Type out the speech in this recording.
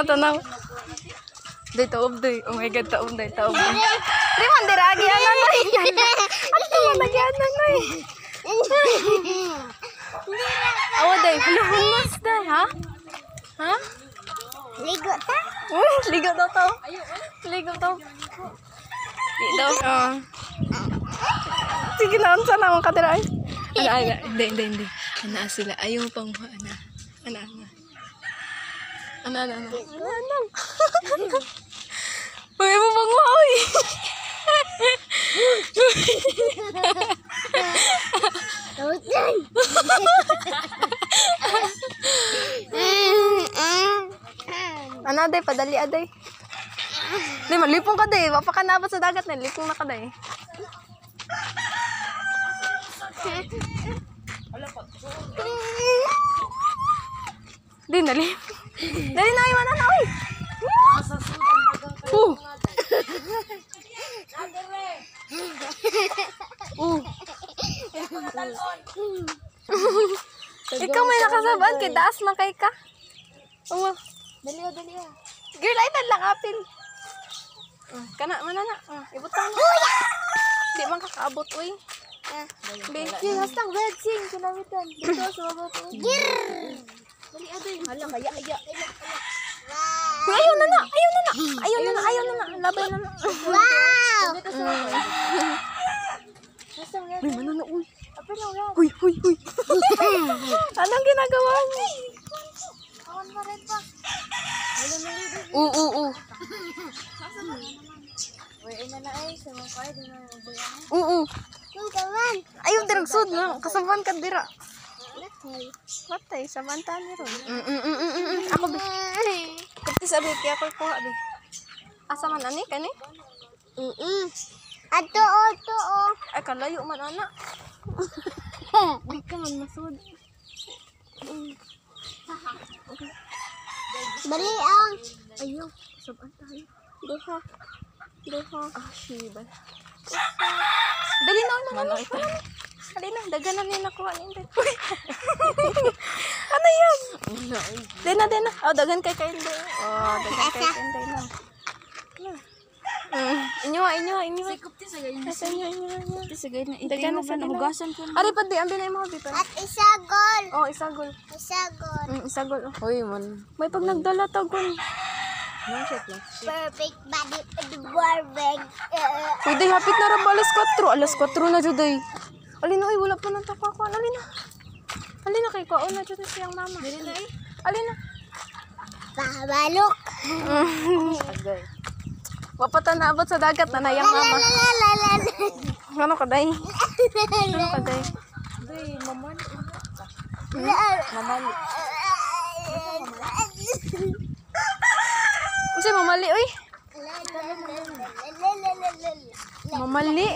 Tanaw. Day taob day. Oh my god, taob day, taob. Di man diragi anan ay. Ato man nagyanan ay. Awa day, hulos day, ha? Ha? Ligo ta? Ligo daw to. Ligo to. Di daw. Sige na, unsa na akong katira ay. Hindi. Ana sila. Ayaw pang ana. Ana. Uy, mo bang uy. Ana day, padali aday. Di malipong ka day. Wapa ka nabot sa dagat na. Lipong na ka day. Di nalip. Dali na iwan na oy. Ikaw may nakasabaan kay daas man kay ka. Dali. Girl, ay lang apil. Kana manana. Ibutan mo. Di man kakaabot oy. Yung hashtag wedsing, kinamitan. Dito sa baba po. Dali aday. Hala, kaya. Ayaw na. Labay na. Wow! Dito sa Hashtag Uy, manana uy. Apil na ulan. Uy. Anong ginagawa mo? Awan pa rin pa. Oo. Uy, ina na ay. Sa mga kaya, di na mabuyan. Oo. Yung kaman. Ayaw diragsod na. Kasaban ka dira. Latay. Watay, samantan ni ron. Ako ba? Kapti sabi, kaya ako kuha ba? Asa man ani, kani? Ato. Ay, kalayo man, anak. Ay ka man, masud. Bali ang. Ayaw, saban tayo. Duha. Shiba. Dali na, manana. Dali na, daganan niya nakuha niya. Ano yan? Dena. Dagan kay kain din. Dagan kay kain din na. Inyo. Kupti sa ganyan. Asa inyo. Sa ganyan. Dagan na sa Hugasan ko na. Ari pa di, ambil na yung mga bipan. At isagol. Isagol. Isagol. Uy, man. May pag nagdala tagon. Perfect body. Perfect. Pwede, hapit na rin ba alas 4 na dyan day. Alina, uy, wala pa ng tapakuan. Alina, kay kaon na dyan siyang mama. Alina. Babalok. Wapatan na abot sa dagat na nayang mama. Ano ka day? Day, mamali. Kasi mamali, uy. Mamali.